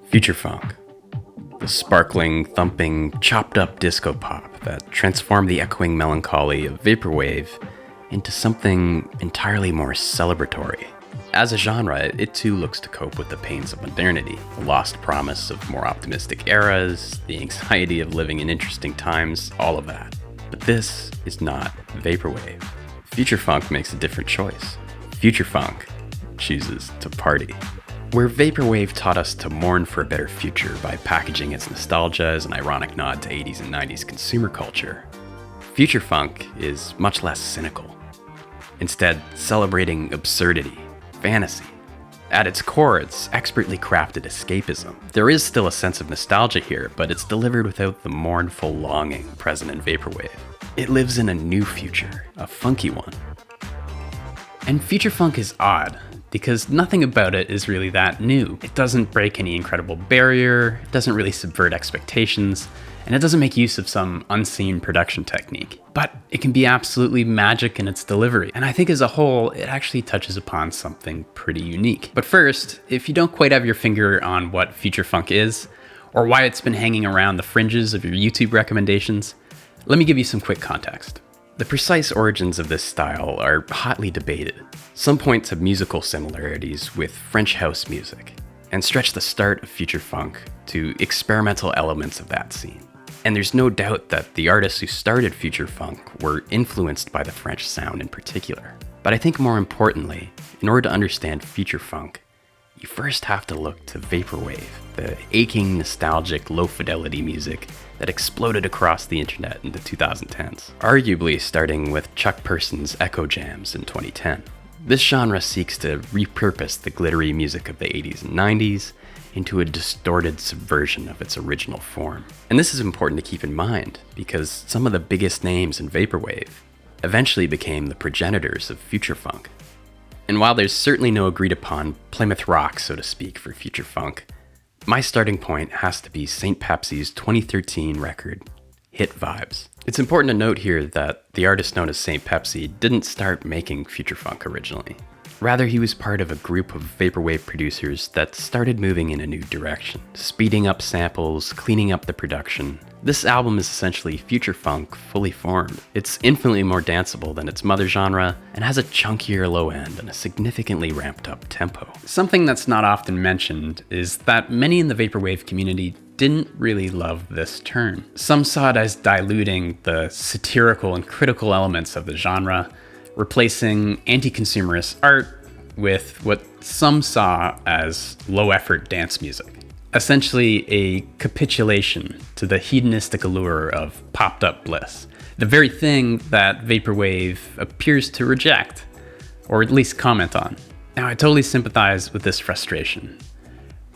Future funk. The sparkling, thumping, chopped-up disco pop that transformed the echoing melancholy of vaporwave into something entirely more celebratory. As a genre, it too looks to cope with the pains of modernity, the lost promise of more optimistic eras, the anxiety of living in interesting times, all of that. But this is not vaporwave. Future funk makes a different choice. Future funk chooses to party. Where vaporwave taught us to mourn for a better future by packaging its nostalgia as an ironic nod to 80s and 90s consumer culture, future funk is much less cynical. Instead, celebrating absurdity, fantasy. At its core, it's expertly crafted escapism. There is still a sense of nostalgia here, but it's delivered without the mournful longing present in vaporwave. It lives in a new future, a funky one. And future funk is odd, because nothing about it is really that new. It doesn't break any incredible barrier, it doesn't really subvert expectations, and it doesn't make use of some unseen production technique. But it can be absolutely magic in its delivery, and I think as a whole, it actually touches upon something pretty unique. But first, if you don't quite have your finger on what future funk is, or why it's been hanging around the fringes of your YouTube recommendations, let me give you some quick context. The precise origins of this style are hotly debated. Some point to musical similarities with French house music, and stretch the start of future funk to experimental elements of that scene. And there's no doubt that the artists who started future funk were influenced by the French sound in particular. But I think more importantly, in order to understand future funk, you first have to look to vaporwave, the aching, nostalgic, low-fidelity music that exploded across the internet in the 2010s, arguably starting with Chuck Person's Echo Jams in 2010. This genre seeks to repurpose the glittery music of the 80s and 90s into a distorted subversion of its original form. And this is important to keep in mind, because some of the biggest names in vaporwave eventually became the progenitors of future funk. And while there's certainly no agreed upon Plymouth Rock, so to speak, for future funk, my starting point has to be St. Pepsi's 2013 record, Hit Vibes. It's important to note here that the artist known as St. Pepsi didn't start making future funk originally. Rather, he was part of a group of vaporwave producers that started moving in a new direction, speeding up samples, cleaning up the production. This album is essentially future funk fully formed. It's infinitely more danceable than its mother genre, and has a chunkier low end and a significantly ramped up tempo. Something that's not often mentioned is that many in the vaporwave community didn't really love this turn. Some saw it as diluting the satirical and critical elements of the genre, replacing anti-consumerist art with what some saw as low-effort dance music. Essentially a capitulation to the hedonistic allure of popped-up bliss, the very thing that vaporwave appears to reject, or at least comment on. Now, I totally sympathize with this frustration,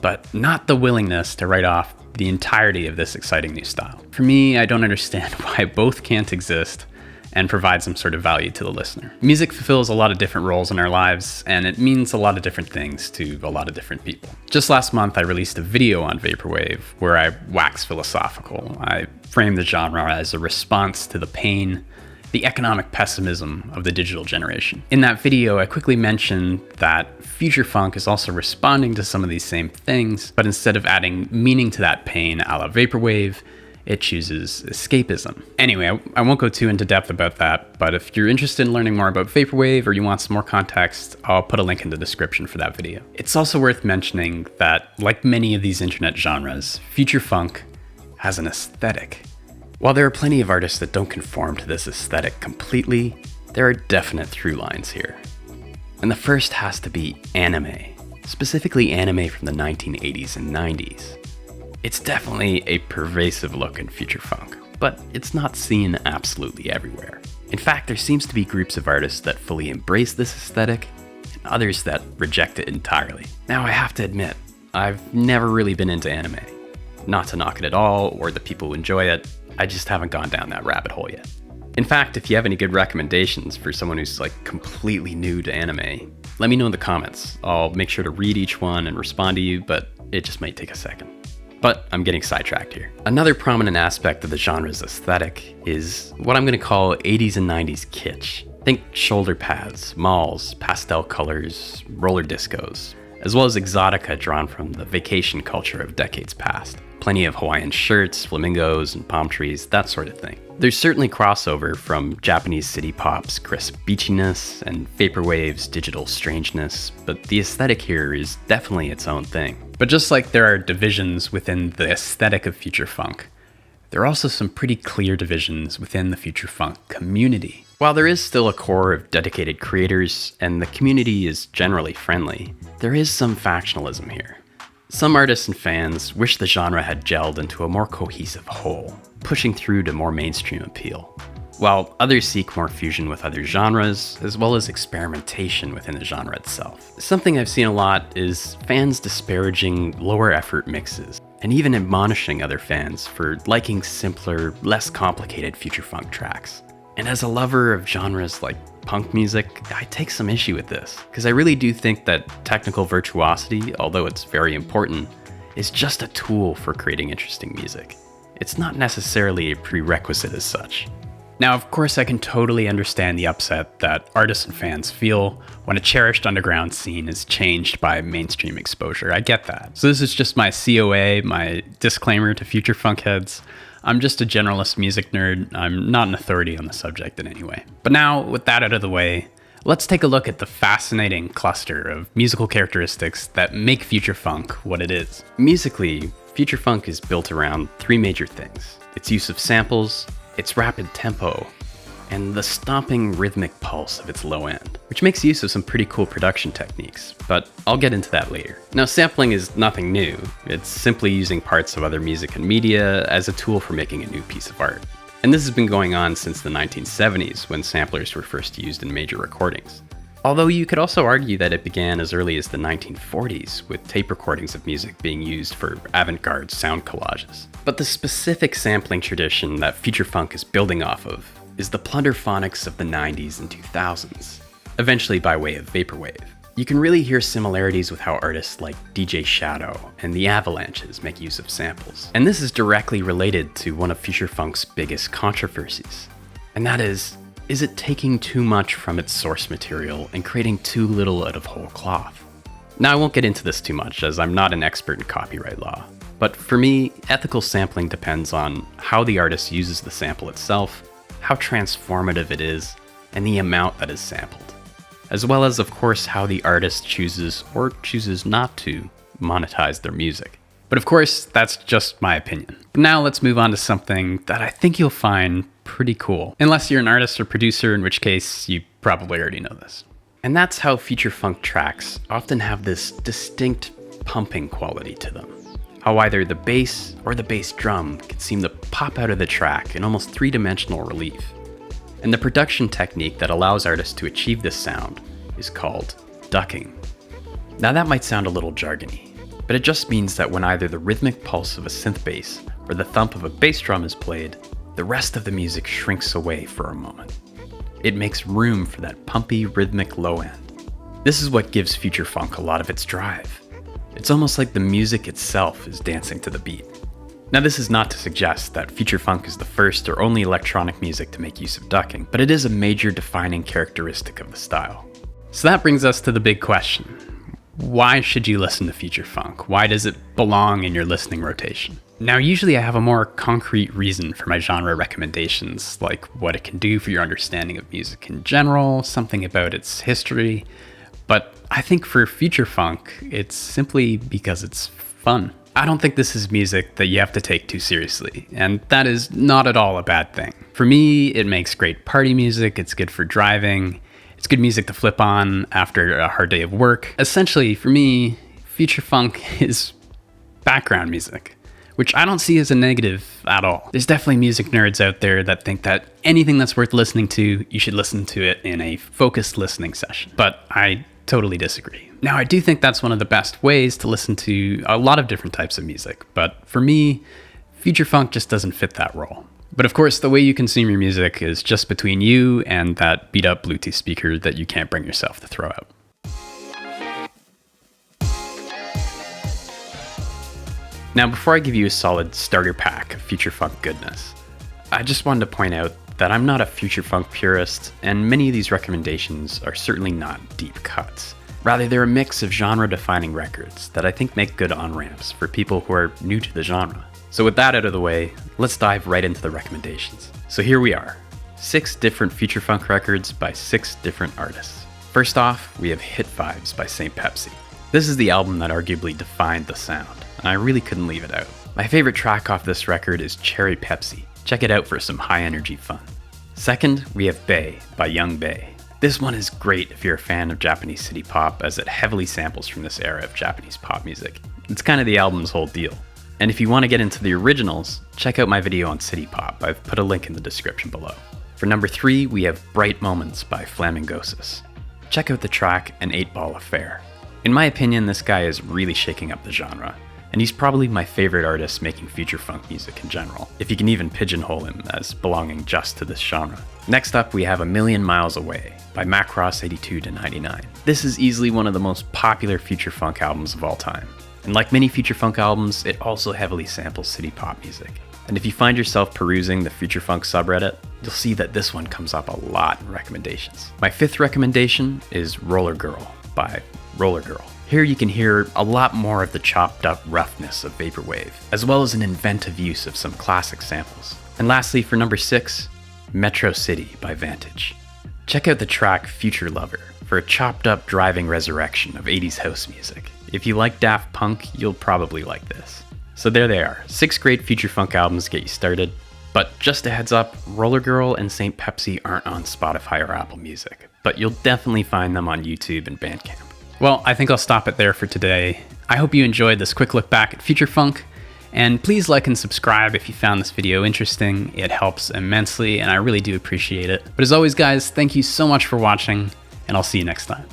but not the willingness to write off the entirety of this exciting new style. For me, I don't understand why both can't exist and provide some sort of value to the listener. Music fulfills a lot of different roles in our lives, and it means a lot of different things to a lot of different people. Just last month, I released a video on vaporwave where I wax philosophical. I frame the genre as a response to the pain, the economic pessimism of the digital generation. In that video, I quickly mentioned that future funk is also responding to some of these same things, but instead of adding meaning to that pain a la vaporwave, it chooses escapism. Anyway, I won't go too into depth about that, but if you're interested in learning more about vaporwave or you want some more context, I'll put a link in the description for that video. It's also worth mentioning that, like many of these internet genres, future funk has an aesthetic. While there are plenty of artists that don't conform to this aesthetic completely, there are definite through lines here. And the first has to be anime, specifically anime from the 1980s and 90s. It's definitely a pervasive look in future funk, but it's not seen absolutely everywhere. In fact, there seems to be groups of artists that fully embrace this aesthetic, and others that reject it entirely. Now, I have to admit, I've never really been into anime. Not to knock it at all, or the people who enjoy it, I just haven't gone down that rabbit hole yet. In fact, if you have any good recommendations for someone who's completely new to anime, let me know in the comments. I'll make sure to read each one and respond to you, but it just might take a second. But I'm getting sidetracked here. Another prominent aspect of the genre's aesthetic is what I'm going to call 80s and 90s kitsch. Think shoulder pads, malls, pastel colors, roller discos. as well as exotica drawn from the vacation culture of decades past. Plenty of Hawaiian shirts, flamingos, and palm trees, that sort of thing. There's certainly crossover from Japanese city pop's crisp beachiness and Vaporwave's digital strangeness, but the aesthetic here is definitely its own thing. But just like there are divisions within the aesthetic of future funk, there are also some pretty clear divisions within the future funk community. While there is still a core of dedicated creators and the community is generally friendly, there is some factionalism here. Some artists and fans wish the genre had gelled into a more cohesive whole, pushing through to more mainstream appeal, while others seek more fusion with other genres, as well as experimentation within the genre itself. Something I've seen a lot is fans disparaging lower effort mixes, and even admonishing other fans for liking simpler, less complicated future funk tracks. And as a lover of genres like punk music, I take some issue with this, because I really do think that technical virtuosity, although it's very important, is just a tool for creating interesting music. It's not necessarily a prerequisite as such. Now, of course, I can totally understand the upset that artists and fans feel when a cherished underground scene is changed by mainstream exposure. I get that. So this is just my COA, my disclaimer to future funk heads. I'm just a generalist music nerd. I'm not an authority on the subject in any way. But now, with that out of the way, let's take a look at the fascinating cluster of musical characteristics that make future funk what it is. Musically, future funk is built around three major things: its use of samples, its rapid tempo, and the stomping rhythmic pulse of its low end, which makes use of some pretty cool production techniques, but I'll get into that later. Now, sampling is nothing new. It's simply using parts of other music and media as a tool for making a new piece of art. And this has been going on since the 1970s, when samplers were first used in major recordings. Although you could also argue that it began as early as the 1940s, with tape recordings of music being used for avant-garde sound collages. But the specific sampling tradition that future funk is building off of is the plunderphonics of the 90s and 2000s, eventually by way of Vaporwave. You can really hear similarities with how artists like DJ Shadow and the Avalanches make use of samples. And this is directly related to one of future funk's biggest controversies, and that is it taking too much from its source material and creating too little out of whole cloth? Now, I won't get into this too much, as I'm not an expert in copyright law, but for me, ethical sampling depends on how the artist uses the sample itself, how transformative it is, and the amount that is sampled, as well as, of course, how the artist chooses or chooses not to monetize their music. But of course, that's just my opinion. But now let's move on to something that I think you'll find pretty cool, unless you're an artist or producer, in which case you probably already know this. And that's how future funk tracks often have this distinct pumping quality to them. How either the bass or the bass drum can seem to pop out of the track in almost three-dimensional relief. And the production technique that allows artists to achieve this sound is called ducking. Now, that might sound a little jargony, but it just means that when either the rhythmic pulse of a synth bass or the thump of a bass drum is played, the rest of the music shrinks away for a moment. It makes room for that pumpy, rhythmic low end. This is what gives future funk a lot of its drive. It's almost like the music itself is dancing to the beat. Now, this is not to suggest that future funk is the first or only electronic music to make use of ducking, but it is a major defining characteristic of the style. So that brings us to the big question. Why should you listen to future funk? Why does it belong in your listening rotation? Now, usually I have a more concrete reason for my genre recommendations, like what it can do for your understanding of music in general, something about its history, but I think for future funk, it's simply because it's fun. I don't think this is music that you have to take too seriously, and that is not at all a bad thing. For me, it makes great party music, it's good for driving, it's good music to flip on after a hard day of work. Essentially, for me, future funk is background music, which I don't see as a negative at all. There's definitely music nerds out there that think that anything that's worth listening to, you should listen to it in a focused listening session, but I totally disagree. Now, I do think that's one of the best ways to listen to a lot of different types of music, but for me, future funk just doesn't fit that role. But of course, the way you consume your music is just between you and that beat up Bluetooth speaker that you can't bring yourself to throw out. Now, before I give you a solid starter pack of future funk goodness, I just wanted to point out that I'm not a future funk purist, and many of these recommendations are certainly not deep cuts. Rather, they're a mix of genre-defining records that I think make good on-ramps for people who are new to the genre. So with that out of the way, let's dive right into the recommendations. So here we are, 6 different future funk records by 6 different artists. First off, we have Hit Vibes by St. Pepsi. This is the album that arguably defined the sound, and I really couldn't leave it out. My favorite track off this record is Cherry Pepsi. Check it out for some high-energy fun. Second, we have Bay by Young Bay. This one is great if you're a fan of Japanese city pop, as it heavily samples from this era of Japanese pop music. It's kind of the album's whole deal. And if you want to get into the originals, check out my video on city pop. I've put a link in the description below. For number 3, we have Bright Moments by Flamingosis. Check out the track An 8-Ball Affair. In my opinion, this guy is really shaking up the genre, and he's probably my favorite artist making future funk music in general, if you can even pigeonhole him as belonging just to this genre. Next up, we have A Million Miles Away by Macross 82 to 99. This is easily one of the most popular future funk albums of all time. And like many future funk albums, it also heavily samples city pop music. And if you find yourself perusing the future funk subreddit, you'll see that this one comes up a lot in recommendations. My 5th recommendation is Rollergirl by Rollergirl. Here you can hear a lot more of the chopped up roughness of Vaporwave, as well as an inventive use of some classic samples. And lastly, for number 6, Metro City by Vantage. Check out the track Future Lover for a chopped up driving resurrection of 80s house music. If you like Daft Punk, you'll probably like this. So there they are, 6 great future funk albums to get you started. But just a heads up, Rollergirl and St. Pepsi aren't on Spotify or Apple Music, but you'll definitely find them on YouTube and Bandcamp. Well, I think I'll stop it there for today. I hope you enjoyed this quick look back at future funk, and please like and subscribe if you found this video interesting. It helps immensely, and I really do appreciate it. But as always, guys, thank you so much for watching, and I'll see you next time.